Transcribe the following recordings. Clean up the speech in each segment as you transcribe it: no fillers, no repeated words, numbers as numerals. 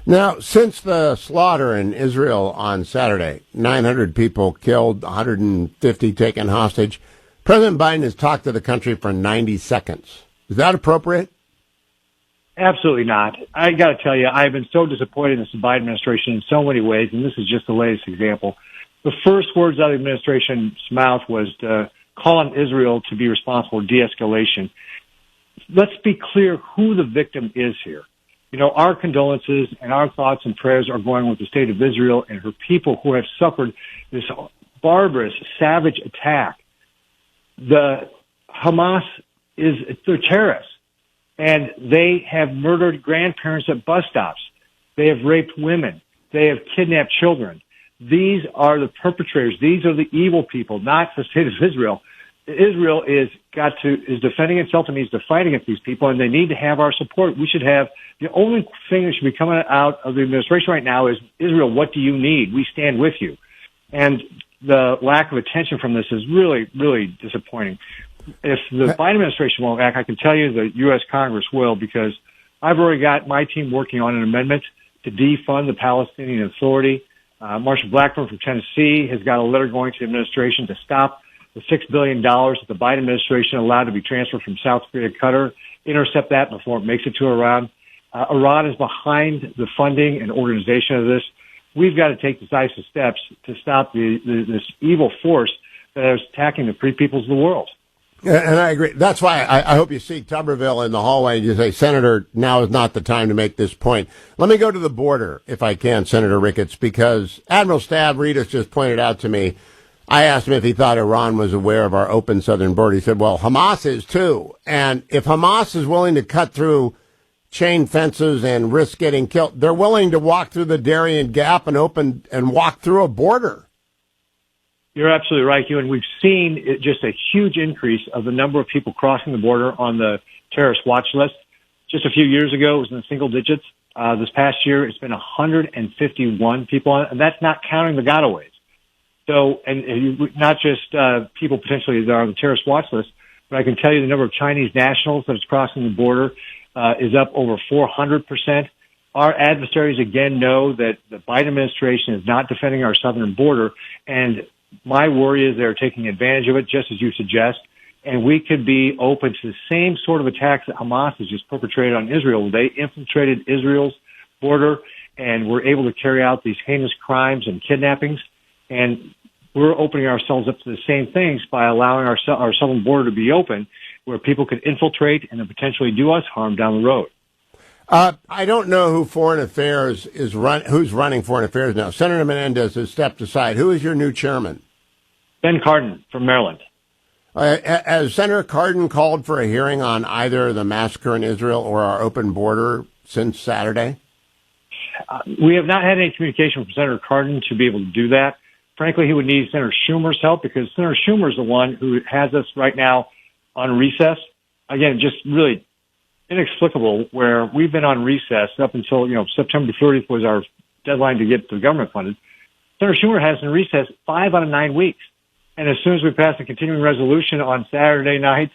Now, since the slaughter in Israel on Saturday, 900 people killed, 150 taken hostage, President Biden has talked to the country for 90 seconds. Is that appropriate? Absolutely not. I got to tell you, I've been so disappointed in this Biden administration in so many ways, and this is just the latest example. The first words out of the administration's mouth was to call on Israel to be responsible for de-escalation. Let's be clear who the victim is here. You know, our condolences and our thoughts and prayers are going with the state of Israel and her people who have suffered this barbarous, savage attack. The Hamas they're terrorists, and they have murdered grandparents at bus stops. They have raped women. They have kidnapped children. These are the perpetrators. These are the evil people, not the state of Israel. Israel is defending itself and needs to fight against these people, and they need to have our support. We should have the only thing that should be coming out of the administration right now is Israel. What do you need? We stand with you, and the lack of attention from this is really, really disappointing. If the Biden administration won't act, I can tell you the U.S. Congress will, because I've already got my team working on an amendment to defund the Palestinian Authority. Marshall Blackburn from Tennessee has got a letter going to the administration to stop the $6 billion that the Biden administration allowed to be transferred from South Korea to Qatar, intercept that before it makes it to Iran. Iran is behind the funding and organization of this. We've got to take decisive steps to stop this evil force that is attacking the free peoples of the world. Yeah, and I agree. That's why I hope you see Tuberville in the hallway and you say, Senator, now is not the time to make this point. Let me go to the border, if I can, Senator Ricketts, because Admiral Stab Reedus just pointed out to me, I asked him if he thought Iran was aware of our open southern border. He said, well, Hamas is too. And if Hamas is willing to cut through chain fences and risk getting killed, they're willing to walk through the Darien Gap and walk through a border. You're absolutely right, Hugh, and we've seen just a huge increase of the number of people crossing the border on the terrorist watch list. Just a few years ago, it was in the single digits. This past year, it's been 151 people on it, and that's not counting the gotaways. So, and not just people potentially that are on the terrorist watch list, but I can tell you the number of Chinese nationals that is crossing the border is up over 400%. Our adversaries, again, know that the Biden administration is not defending our southern border, and my worry is they're taking advantage of it, just as you suggest, and we could be open to the same sort of attacks that Hamas has just perpetrated on Israel. They infiltrated Israel's border and were able to carry out these heinous crimes and kidnappings, and we're opening ourselves up to the same things by allowing our southern border to be open, where people could infiltrate and then potentially do us harm down the road. I don't know who foreign affairs who's running foreign affairs now. Senator Menendez has stepped aside. Who is your new chairman? Ben Cardin from Maryland. Has Senator Cardin called for a hearing on either the massacre in Israel or our open border since Saturday? We have not had any communication from Senator Cardin to be able to do that. Frankly, he would need Senator Schumer's help, because Senator Schumer is the one who has us right now on recess. Again, just really inexplicable, where we've been on recess up until, September 30th was our deadline to get the government funded. Senator Schumer has in recess 5 out of 9 weeks. And as soon as we passed a continuing resolution on Saturday night,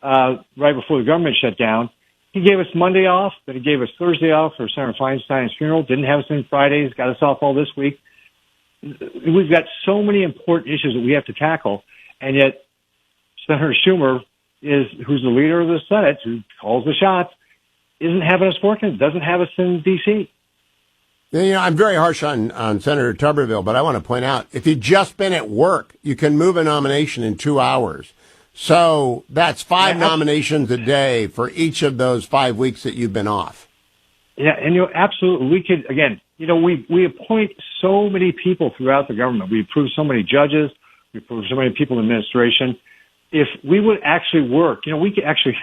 right before the government shut down, he gave us Monday off, then he gave us Thursday off for Senator Feinstein's funeral, didn't have us in Fridays, got us off all this week. We've got so many important issues that we have to tackle, and yet Senator Schumer who's the leader of the Senate, who calls the shots, isn't having us working, doesn't have us in D.C. I'm very harsh on Senator Tuberville, but I want to point out, if you'd just been at work, you can move a nomination in 2 hours. So that's 5 nominations a day for each of those 5 weeks that you've been off. Yeah, and absolutely, we could, again, we appoint so many people throughout the government. We approve so many judges. We approve so many people in administration. If we would actually work, we could actually,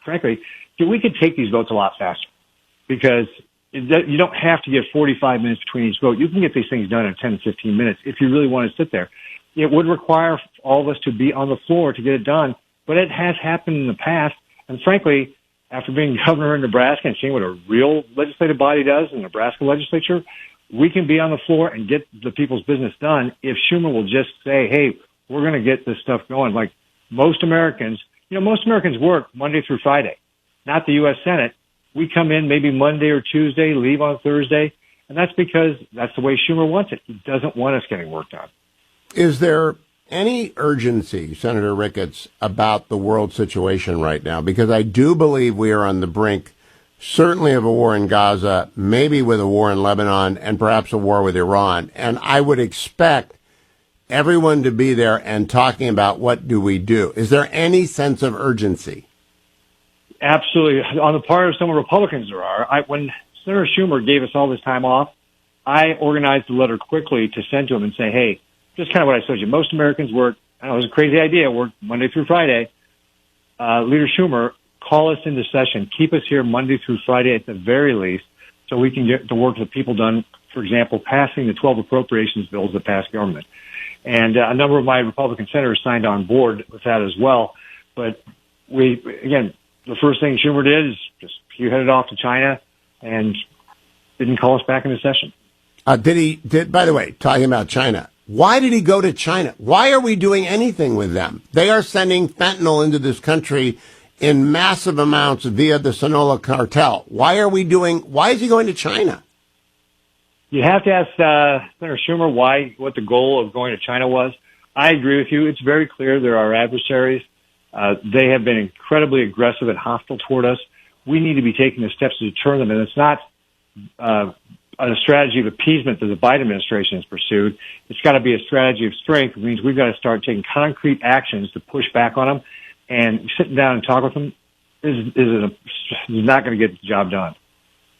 frankly, we could take these votes a lot faster, because you don't have to get 45 minutes between each vote. You can get these things done in 10 to 15 minutes if you really want to sit there. It would require all of us to be on the floor to get it done, but it has happened in the past. And frankly, after being governor in Nebraska and seeing what a real legislative body does in the Nebraska legislature, we can be on the floor and get the people's business done if Schumer will just say, hey, we're going to get this stuff going. Like most Americans work Monday through Friday, not the U.S. Senate. We come in maybe Monday or Tuesday, leave on Thursday, And that's because that's the way Schumer wants it. He doesn't want us getting work done. Is there any urgency, Senator Ricketts, about the world situation right now? Because I do believe we are on the brink, certainly of a war in Gaza, maybe with a war in Lebanon, and perhaps a war with Iran. And I would expect everyone to be there and talking about what do we do. Is there any sense of urgency? Absolutely. On the part of some Republicans, there are. When Senator Schumer gave us all this time off, I organized a letter quickly to send to him and say, hey, just kind of what I told you. Most Americans work, I know it was a crazy idea, work Monday through Friday. Leader Schumer, call us into session. Keep us here Monday through Friday at the very least so we can get the work that people done, for example, passing the 12 appropriations bills that passed government. And a number of my Republican senators signed on board with that as well. But again, the first thing Schumer did is he headed off to China and didn't call us back into session. By the way, talking about China, why did he go to China? Why are we doing anything with them? They are sending fentanyl into this country in massive amounts via the Sinaloa cartel. Why is he going to China? You have to ask Senator Schumer what the goal of going to China was. I agree with you. It's very clear they're our adversaries. They have been incredibly aggressive and hostile toward us. We need to be taking the steps to deter them, and it's not a strategy of appeasement that the Biden administration has pursued. It's got to be a strategy of strength. It means we've got to start taking concrete actions to push back on them, and sitting down and talking with them is not going to get the job done.